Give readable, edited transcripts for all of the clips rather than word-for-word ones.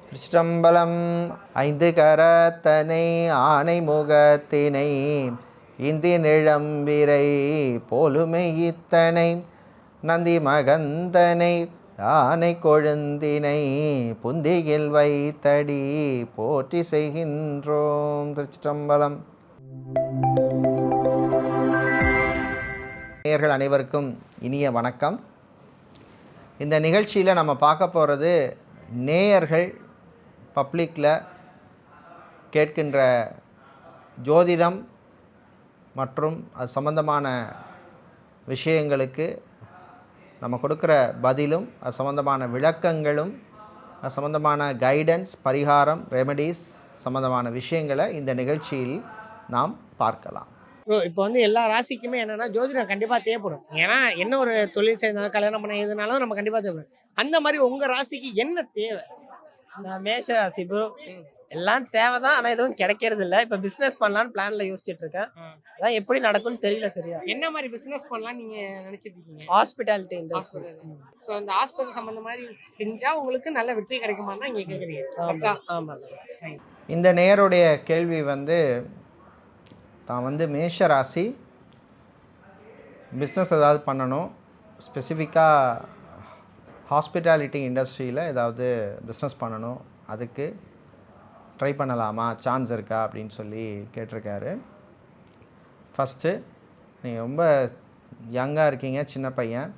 திருச்சிற்றம்பலம். ஐந்து கரத்தனை ஆனை முகத்தினை இந்தி நிழம்பிரை போலுமை இத்தனை நந்தி மகந்தனை ஆனை கொழுந்தினை புந்தியில் வைத்தடி போற்றி செய்கின்றோம். திருச்சிற்றம்பலம். நேயர்கள் அனைவருக்கும் இனிய வணக்கம். இந்த நிகழ்ச்சியில் நம்ம பார்க்க போகிறது நேயர்கள் பப்ளிக்கில் கேட்கின்ற ஜோதிடம் மற்றும் அது சம்பந்தமான விஷயங்களுக்கு நம்ம கொடுக்குற பதிலும், அது சம்பந்தமான விளக்கங்களும், அது சம்பந்தமான கைடன்ஸ், பரிகாரம், ரெமெடிஸ் சம்பந்தமான விஷயங்களை இந்த நிகழ்ச்சியில் நாம் பார்க்கலாம். இப்போ எல்லா ராசிக்குமே என்னன்னா ஜோதிடம் கண்டிப்பாக தேவைப்படும். ஏன்னா என்ன ஒரு தொழில் செய்தாலும் கல்யாணம் பண்ண எதுனாலும் நம்ம கண்டிப்பாக தேவைப்படும். அந்த மாதிரி உங்கள் ராசிக்கு என்ன தேவை? நான் மேஷ ராசி ப்ரோ. எல்லாம் தேவைதான், ஆனால் எதுவும் கிடைக்கிறது இல்லை. இப்போ பிஸ்னஸ் பண்ணலான்னு பிளான்ல யோசிச்சுட்டு இருக்கேன். அதான் எப்படி நடக்கும்னு தெரியல சரியா. என்ன மாதிரி பிசினஸ் பண்ணலாம் நீங்க நினைச்சிட்டு இருக்கீங்க? Hospitality industry. ஸோ அந்த ஹாஸ்பிட்டல் சம்பந்த மாதிரி செஞ்சா உங்களுக்கு நல்ல வெற்றி கிடைக்குமான்னு தான் இங்கே கேட்குறீங்க. ஆமாம். இந்த நேயருடைய கேள்வி தான் மேஷ ராசி, பிஸ்னஸ் ஏதாவது பண்ணணும், ஸ்பெசிஃபிக்காக ஹாஸ்பிட்டாலிட்டி இண்டஸ்ட்ரியில் ஏதாவது பிஸ்னஸ் பண்ணணும், அதுக்கு ட்ரை பண்ணலாமா, சான்ஸ் இருக்கா அப்படின்னு சொல்லி கேட்டிருக்காரு. ஃபஸ்ட்டு நீங்கள் ரொம்ப யங்காக இருக்கீங்க, சின்ன பையன்.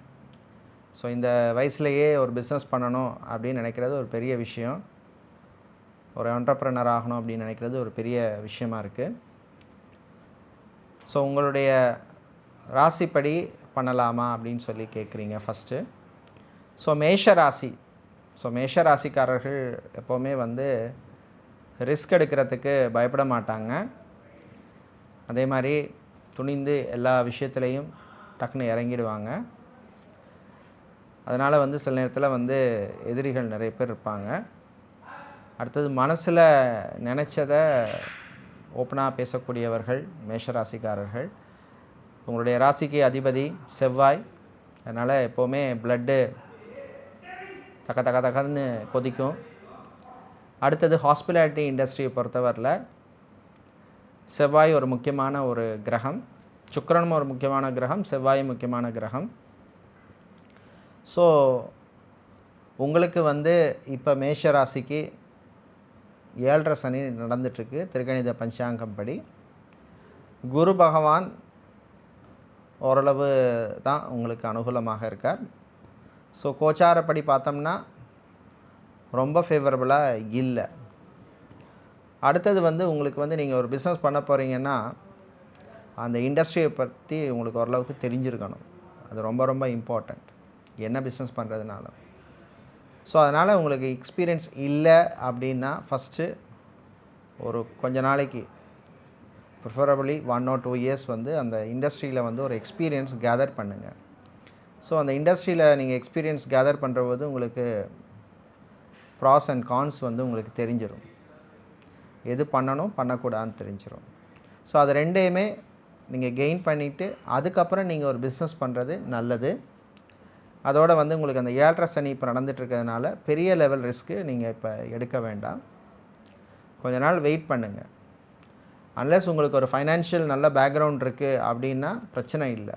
ஸோ இந்த வயசுலேயே ஒரு பிஸ்னஸ் பண்ணணும் அப்படின்னு நினைக்கிறது ஒரு பெரிய விஷயம். ஒரு என்டர்ப்ரனர் ஆகணும் அப்படின்னு நினைக்கிறது ஒரு பெரிய விஷயமா இருக்குது. ஸோ உங்களுடைய ராசிப்படி பண்ணலாமா அப்படின்னு சொல்லி கேட்குறீங்க ஃபஸ்ட்டு. ஸோ மேஷ ராசிக்காரர்கள் எப்போவுமே ரிஸ்க் எடுக்கிறதுக்கு பயப்பட மாட்டாங்க. அதே மாதிரி துணிந்து எல்லா விஷயத்துலேயும் டக்குன்னு இறங்கிடுவாங்க. அதனால் சில நேரத்தில் எதிரிகள் நிறைய பேர் இருப்பாங்க. அடுத்தது மனசில் நினச்சதை ஓப்பனாக பேசக்கூடியவர்கள் மேஷராசிக்காரர்கள். உங்களுடைய ராசிக்கு அதிபதி செவ்வாய். அதனால் எப்போவுமே பிளட்டு தக்க தக்க தக்கன்னு கொதிக்கும். அடுத்தது ஹாஸ்பிட்டாலிட்டி இண்டஸ்ட்ரியை பொறுத்தவரையில் செவ்வாய் ஒரு முக்கியமான ஒரு கிரகம், சுக்கிரனும் ஒரு முக்கியமான கிரகம், செவ்வாயும் முக்கியமான கிரகம். ஸோ உங்களுக்கு இப்போ மேஷ ராசிக்கு 7.5 சனி நடந்துட்டுருக்கு. திருக்கணித பஞ்சாங்கம் படி குரு பகவான் ஓரளவு தான் உங்களுக்கு அனுகூலமாக இருக்கார். ஸோ கோச்சாரப்படி பார்த்தோம்னா ரொம்ப ஃபேவரபுளாக இல்லை. அடுத்தது உங்களுக்கு நீங்கள் ஒரு பிஸ்னஸ் பண்ண போகிறீங்கன்னா அந்த இண்டஸ்ட்ரியை பற்றி உங்களுக்கு ஓரளவுக்கு தெரிஞ்சிருக்கணும். அது ரொம்ப ரொம்ப இம்பார்ட்டண்ட், என்ன பிஸ்னஸ் பண்ணுறதுனால. ஸோ அதனால் உங்களுக்கு எக்ஸ்பீரியன்ஸ் இல்லை அப்படின்னா ஃபஸ்ட்டு ஒரு கொஞ்ச நாளைக்கு, ப்ரிஃபரபிளி 1 or 2 years அந்த இண்டஸ்ட்ரியில் ஒரு எக்ஸ்பீரியன்ஸ் கேதர் பண்ணுங்கள். ஸோ அந்த இண்டஸ்ட்ரியில் நீங்கள் எக்ஸ்பீரியன்ஸ் கேதர் பண்ணுறது உங்களுக்கு ப்ராஸ் அண்ட் கான்ஸ் உங்களுக்கு தெரிஞ்சிடும். எது பண்ணணும் பண்ணக்கூடாதுன்னு தெரிஞ்சிடும். ஸோ அது ரெண்டையுமே நீங்கள் கெயின் பண்ணிவிட்டு அதுக்கப்புறம் நீங்கள் ஒரு பிஸ்னஸ் பண்ணுறது நல்லது. அதோடு உங்களுக்கு அந்த 7.5 சனி இப்போ நடந்துகிட்ருக்கிறதுனால பெரிய லெவல் ரிஸ்க்கு நீங்கள் இப்போ எடுக்க வேண்டாம். கொஞ்ச நாள் வெயிட் பண்ணுங்கள். அன்லெஸ் உங்களுக்கு ஒரு ஃபைனான்ஷியல் நல்ல பேக்ரவுண்ட் இருக்குது அப்படின்னா பிரச்சனை இல்லை.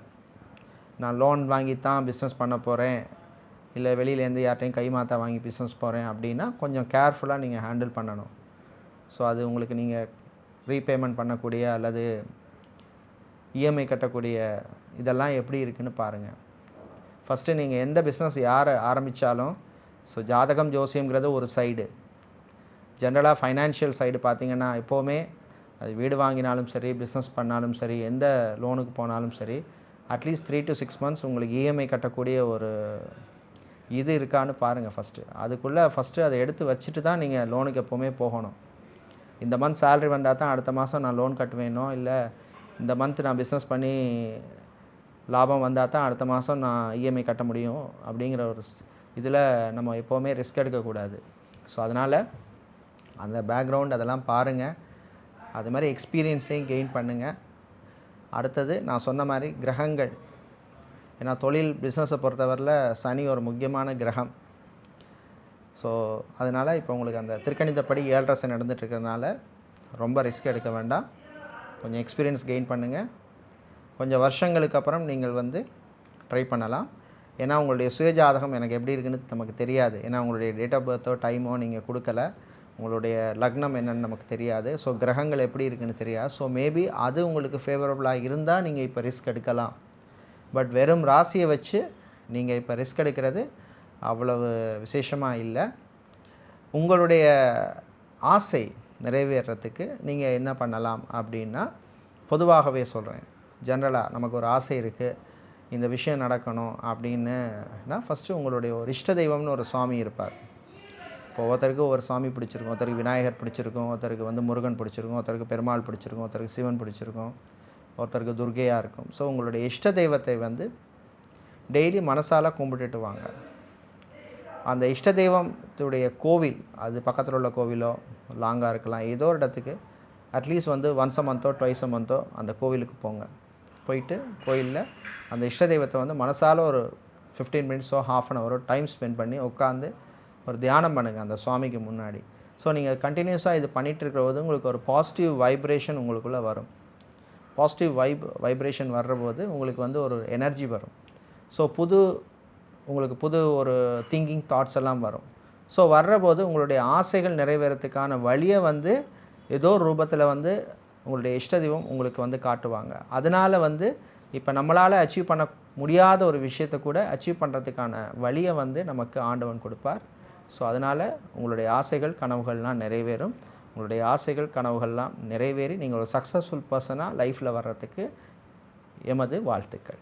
நான் லோன் வாங்கித்தான் பிஸ்னஸ் பண்ண போகிறேன், இல்லை வெளியிலேருந்து யார்ட்டையும் கைமாற்ற வாங்கி பிஸ்னஸ் போகிறேன் அப்படின்னா கொஞ்சம் கேர்ஃபுல்லாக நீங்கள் ஹேண்டில் பண்ணணும். ஸோ அது உங்களுக்கு நீங்கள் ரீபேமெண்ட் பண்ணக்கூடிய அல்லது இஎம்ஐ கட்டக்கூடிய இதெல்லாம் எப்படி இருக்குதுன்னு பாருங்கள். ஃபஸ்ட்டு நீங்கள் எந்த பிஸ்னஸ் யார் ஆரம்பித்தாலும், ஸோ ஜாதகம் ஜோசியங்கிறது ஒரு சைடு. ஜென்ரலாக ஃபைனான்ஷியல் சைடு பார்த்திங்கன்னா எப்போவுமே அது வீடு வாங்கினாலும் சரி, பிஸ்னஸ் பண்ணாலும் சரி, எந்த லோனுக்கு போனாலும் சரி, அட்லீஸ்ட் 3 to 6 months உங்களுக்கு இஎம்ஐ கட்டக்கூடிய ஒரு இது இருக்கான்னு பாருங்கள் ஃபஸ்ட்டு. அதுக்குள்ளே ஃபஸ்ட்டு அதை எடுத்து வச்சுட்டு தான் நீங்கள் லோனுக்கு எப்போவுமே போகணும். இந்த மந்த் சேலரி வந்தால் தான் அடுத்த மாதம் நான் லோன் கட்டுவேனோ, இல்லை இந்த மந்த் நான் பிஸ்னஸ் பண்ணி லாபம் வந்தால் தான் அடுத்த மாதம் நான் இஎம்ஐ கட்ட முடியும் அப்படிங்கிற ஒரு இதில் நம்ம எப்போவுமே ரிஸ்க் எடுக்கக்கூடாது. ஸோ அதனால் அந்த பேக்ரவுண்ட் அதெல்லாம் பாருங்கள். அது மாதிரி எக்ஸ்பீரியன்ஸையும் கெயின் பண்ணுங்கள். அடுத்தது நான் சொன்ன மாதிரி கிரகங்கள், ஏன்னா தொழில் பிஸ்னஸை பொறுத்தவரையில் சனி ஒரு முக்கியமான கிரகம். ஸோ ஸோ அதனால் இப்போ உங்களுக்கு அந்த திருக்கணிதப்படி 7.5 சனி நடந்துட்டு இருக்கிறதுனால ரொம்ப ரிஸ்க் எடுக்க வேண்டாம். கொஞ்சம் எக்ஸ்பீரியன்ஸ் கெயின் பண்ணுங்கள். கொஞ்சம் வருஷங்களுக்கு அப்புறம் நீங்கள் வந்து ட்ரை பண்ணலாம். ஏன்னா உங்களுடைய சுயஜாதகம் எனக்கு எப்படி இருக்குன்னு நமக்கு தெரியாது. ஏன்னா உங்களுடைய டேட் ஆஃப் பர்த்தோ டைமோ நீங்கள் கொடுக்கல. உங்களுடைய லக்னம் என்னன்னு நமக்கு தெரியாது. ஸோ கிரகங்கள் எப்படி இருக்குன்னு தெரியாது. ஸோ மேபி அது உங்களுக்கு ஃபேவரபுளாக இருந்தால் நீங்கள் இப்போ ரிஸ்க் எடுக்கலாம். பட் வெறும் ராசியை வச்சு நீங்கள் இப்போ ரிஸ்க் எடுக்கிறது அவ்வளவு விசேஷமாக இல்லை. உங்களுடைய ஆசை நிறைவேறத்துக்கு நீங்கள் என்ன பண்ணலாம் அப்படின்னா, பொதுவாகவே சொல்கிறேன், ஜென்ரலாக நமக்கு ஒரு ஆசை இருக்குது, இந்த விஷயம் நடக்கணும் அப்படின்னா ஃபஸ்ட்டு உங்களுடைய ஒரு இஷ்ட தெய்வம்னு ஒரு சுவாமி இருப்பார். இப்போ ஒருத்தருக்கு ஒரு சாமி பிடிச்சிருக்கும், ஒருத்தருக்கு விநாயகர் பிடிச்சிருக்கும், ஒருத்தருக்கு வந்து முருகன் பிடிச்சிருக்கும், ஒருத்தருக்கு பெருமாள் பிடிச்சிருக்கும், ஒருத்தருக்கு சிவன் பிடிச்சிருக்கும், ஒருத்தருக்கு துர்க்கையாக இருக்கும். ஸோ உங்களுடைய இஷ்ட தெய்வத்தை வந்து டெய்லி மனசால் கும்பிட்டுட்டு வாங்க. அந்த இஷ்ட தெய்வத்துடைய கோவில், அது பக்கத்தில் உள்ள கோவிலோ லாங்காக இருக்கலாம், ஏதோ ஒரு இடத்துக்கு அட்லீஸ்ட் வந்து ஒன்ஸ் அ மந்த்தோ ட்வைஸ் அ மந்த்தோ அந்த கோவிலுக்கு போங்க. போயிட்டு கோயிலில் அந்த இஷ்ட தெய்வத்தை வந்து மனசால் ஒரு 15 மினிட்ஸோ ½ அன் ஹவரோ டைம் ஸ்பெண்ட் பண்ணி உட்காந்து ஒரு தியானம் பண்ணுங்கள் அந்த சுவாமிக்கு முன்னாடி. ஸோ நீங்கள் கண்டினியூஸாக இது பண்ணிகிட்டு இருக்கிறபோது உங்களுக்கு ஒரு பாசிட்டிவ் வைப்ரேஷன் உங்களுக்குள்ளே வரும். பாசிட்டிவ் வைப்ரேஷன் வர்றபோது உங்களுக்கு வந்து ஒரு எனர்ஜி வரும். ஸோ உங்களுக்கு புது ஒரு திங்கிங் தாட்ஸ் எல்லாம் வரும். ஸோ வர்றபோது உங்களுடைய ஆசைகள் நிறைவேறத்துக்கான வழியை வந்து ஏதோ ஒரு ரூபத்தில் வந்து உங்களுடைய இஷ்ட தெய்வம் உங்களுக்கு வந்து காட்டுவாங்க. அதனால் வந்து இப்போ நம்மளால் அச்சீவ் பண்ண முடியாத ஒரு விஷயத்தை கூட அச்சீவ் பண்ணுறதுக்கான வழியை வந்து நமக்கு ஆண்டவன் கொடுப்பார். ஸோ அதனால் உங்களுடைய ஆசைகள் கனவுகள்லாம் நிறைவேறும். உங்களுடைய ஆசைகள் கனவுகள்லாம் நிறைவேறி நீங்கள் ஒரு சக்ஸஸ்ஃபுல் பர்சனாக லைஃப்பில் வர்றதுக்கு எமது வாழ்த்துக்கள்.